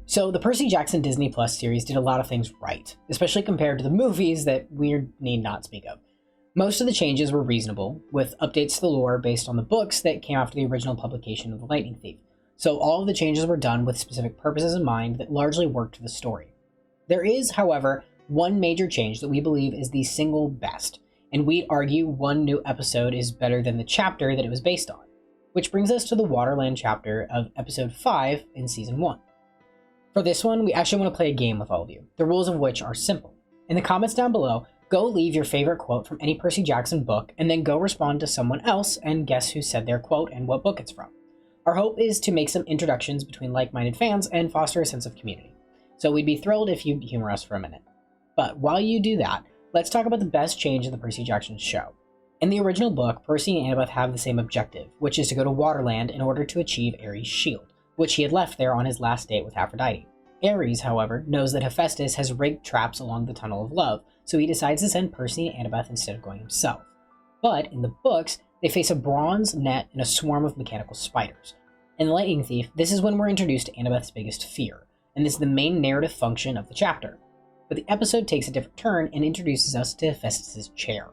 So the Percy Jackson Disney Plus series did a lot of things right, especially compared to the movies that we need not speak of. Most of the changes were reasonable, with updates to the lore based on the books that came after the original publication of The Lightning Thief. So all of the changes were done with specific purposes in mind that largely worked for the story. There is, however, one major change that we believe is the single best, and we'd argue one new episode is better than the chapter that it was based on, which brings us to the Waterland chapter of episode 5 in season 1. For this one, we actually want to play a game with all of you, the rules of which are simple. In the comments down below, go leave your favorite quote from any Percy Jackson book, and then go respond to someone else and guess who said their quote and what book it's from. Our hope is to make some introductions between like-minded fans and foster a sense of community. So we'd be thrilled if you'd humor us for a minute. But while you do that, let's talk about the best change in the Percy Jackson show. In the original book, Percy and Annabeth have the same objective, which is to go to Waterland in order to achieve Ares' shield, which he had left there on his last date with Aphrodite. Ares, however, knows that Hephaestus has rigged traps along the Tunnel of Love, so he decides to send Percy and Annabeth instead of going himself. But in the books, they face a bronze net and a swarm of mechanical spiders. In The Lightning Thief, this is when we're introduced to Annabeth's biggest fear, and this is the main narrative function of the chapter. But the episode takes a different turn and introduces us to Hephaestus' chair.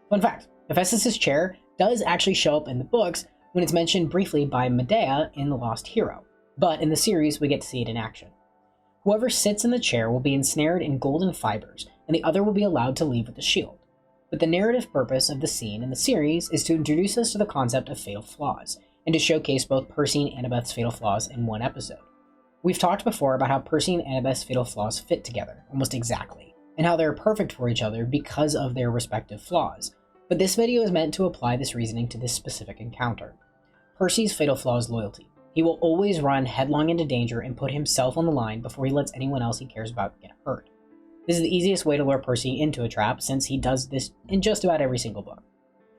Fun fact, Hephaestus' chair does actually show up in the books when it's mentioned briefly by Medea in The Lost Hero, but in the series we get to see it in action. Whoever sits in the chair will be ensnared in golden fibers, and the other will be allowed to leave with the shield. But the narrative purpose of the scene in the series is to introduce us to the concept of fatal flaws, and to showcase both Percy and Annabeth's fatal flaws in one episode. We've talked before about how Percy and Annabeth's fatal flaws fit together, almost exactly, and how they're perfect for each other because of their respective flaws, but this video is meant to apply this reasoning to this specific encounter. Percy's fatal flaw is loyalty. He will always run headlong into danger and put himself on the line before he lets anyone else he cares about get hurt. This is the easiest way to lure Percy into a trap, since he does this in just about every single book.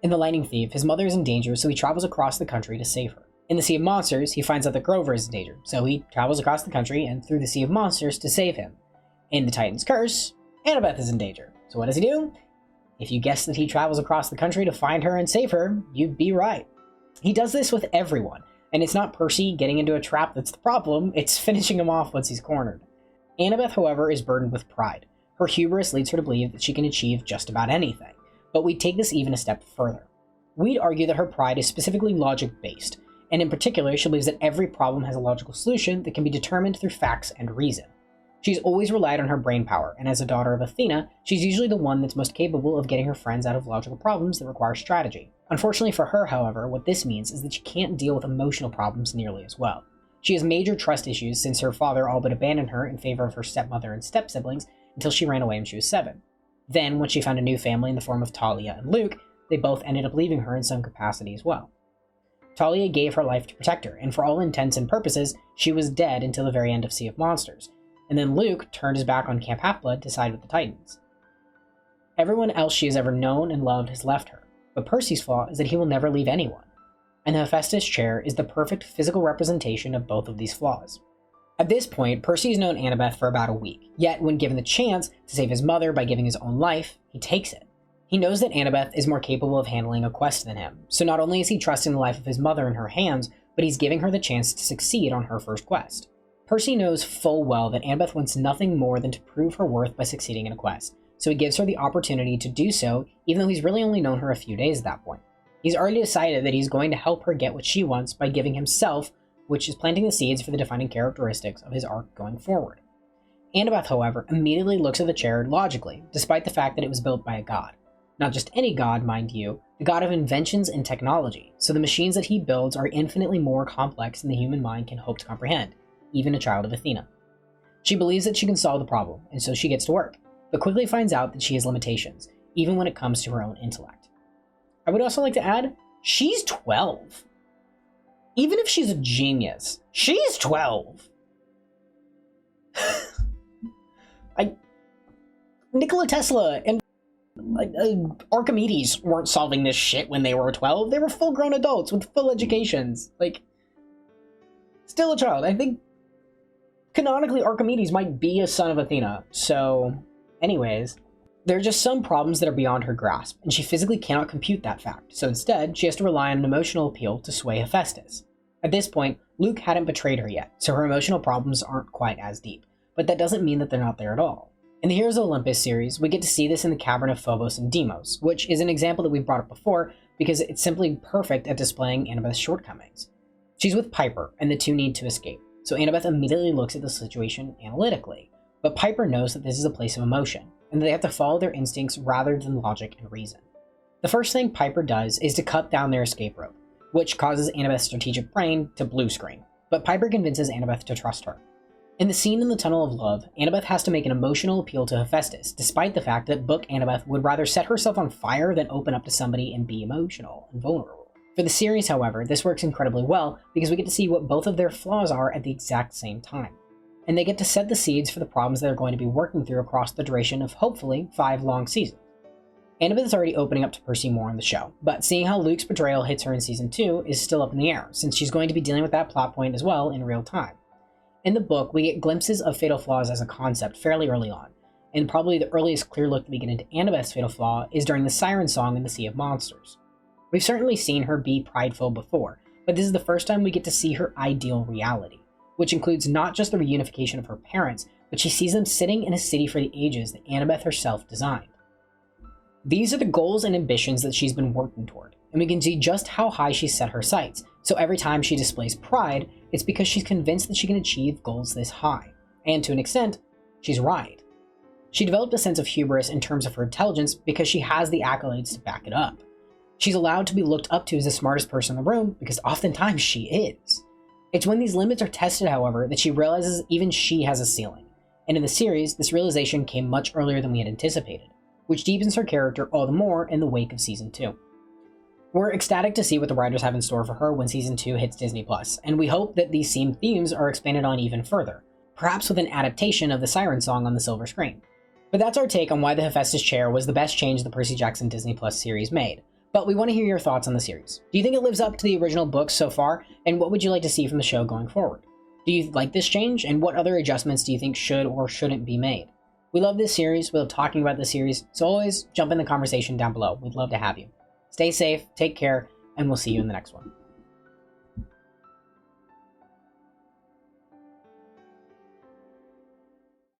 In The Lightning Thief, his mother is in danger, so he travels across the country to save her. In the Sea of Monsters, he finds out that Grover is in danger, so he travels across the country and through the Sea of Monsters to save him. In The Titan's Curse, Annabeth is in danger, so what does he do? If you guessed that he travels across the country to find her and save her, you'd be right. He does this with everyone, and it's not Percy getting into a trap that's the problem, it's finishing him off once he's cornered. Annabeth, however, is burdened with pride. Her hubris leads her to believe that she can achieve just about anything, but we take this even a step further. We'd argue that her pride is specifically logic-based, and in particular, she believes that every problem has a logical solution that can be determined through facts and reason. She's always relied on her brain power, and as a daughter of Athena, she's usually the one that's most capable of getting her friends out of logical problems that require strategy. Unfortunately for her, however, what this means is that she can't deal with emotional problems nearly as well. She has major trust issues since her father all but abandoned her in favor of her stepmother and step-siblings until she ran away when she was 7. Then, when she found a new family in the form of Talia and Luke, they both ended up leaving her in some capacity as well. Talia gave her life to protect her, and for all intents and purposes, she was dead until the very end of Sea of Monsters, and then Luke turned his back on Camp Half-Blood to side with the Titans. Everyone else she has ever known and loved has left her, but Percy's flaw is that he will never leave anyone, and the Hephaestus chair is the perfect physical representation of both of these flaws. At this point, Percy has known Annabeth for about a week, yet when given the chance to save his mother by giving his own life, he takes it. He knows that Annabeth is more capable of handling a quest than him, so not only is he trusting the life of his mother in her hands, but he's giving her the chance to succeed on her first quest. Percy knows full well that Annabeth wants nothing more than to prove her worth by succeeding in a quest, so he gives her the opportunity to do so, even though he's really only known her a few days at that point. He's already decided that he's going to help her get what she wants by giving himself, which is planting the seeds for the defining characteristics of his arc going forward. Annabeth, however, immediately looks at the chair logically, despite the fact that it was built by a god. Not just any god, mind you, the god of inventions and technology, so the machines that he builds are infinitely more complex than the human mind can hope to comprehend, even a child of Athena. She believes that she can solve the problem, and so she gets to work, but quickly finds out that she has limitations, even when it comes to her own intellect. I would also like to add, she's 12. Even if she's a genius, she's 12. Nikola Tesla and Archimedes weren't solving this shit when they were 12. They were full-grown adults with full educations. Still a child. I think canonically Archimedes might be a son of Athena. So, anyways, there are just some problems that are beyond her grasp, and she physically cannot compute that fact. So instead, she has to rely on an emotional appeal to sway Hephaestus. At this point, Luke hadn't betrayed her yet, so her emotional problems aren't quite as deep, but that doesn't mean that they're not there at all. In the Heroes of Olympus series, we get to see this in the Cavern of Phobos and Deimos, which is an example that we've brought up before because it's simply perfect at displaying Annabeth's shortcomings. She's with Piper, and the two need to escape, so Annabeth immediately looks at the situation analytically, but Piper knows that this is a place of emotion, and that they have to follow their instincts rather than logic and reason. The first thing Piper does is to cut down their escape rope, which causes Annabeth's strategic brain to blue screen, but Piper convinces Annabeth to trust her. In the scene in the Tunnel of Love, Annabeth has to make an emotional appeal to Hephaestus, despite the fact that book Annabeth would rather set herself on fire than open up to somebody and be emotional and vulnerable. For the series, however, this works incredibly well because we get to see what both of their flaws are at the exact same time. And they get to set the seeds for the problems they're going to be working through across the duration of, hopefully, 5 long seasons. Annabeth is already opening up to Percy more in the show, but seeing how Luke's betrayal hits her in Season 2 is still up in the air, since she's going to be dealing with that plot point as well in real time. In the book, we get glimpses of fatal flaws as a concept fairly early on, and probably the earliest clear look that we get into Annabeth's fatal flaw is during the Siren Song in the Sea of Monsters. We've certainly seen her be prideful before, but this is the first time we get to see her ideal reality, which includes not just the reunification of her parents, but she sees them sitting in a city for the ages that Annabeth herself designed. These are the goals and ambitions that she's been working toward, and we can see just how high she's set her sights, so every time she displays pride, it's because she's convinced that she can achieve goals this high, and to an extent, she's right. She developed a sense of hubris in terms of her intelligence because she has the accolades to back it up. She's allowed to be looked up to as the smartest person in the room because oftentimes she is. It's when these limits are tested, however, that she realizes even she has a ceiling, and in the series, this realization came much earlier than we had anticipated, which deepens her character all the more in the wake of Season 2. We're ecstatic to see what the writers have in store for her when Season 2 hits Disney+, and we hope that these same themes are expanded on even further, perhaps with an adaptation of the Siren Song on the silver screen. But that's our take on why the Hephaestus chair was the best change the Percy Jackson Disney+ series made. But we want to hear your thoughts on the series. Do you think it lives up to the original books so far, and what would you like to see from the show going forward? Do you like this change, and what other adjustments do you think should or shouldn't be made? We love this series, we love talking about this series, so always jump in the conversation down below. We'd love to have you. Stay safe, take care, and we'll see you in the next one.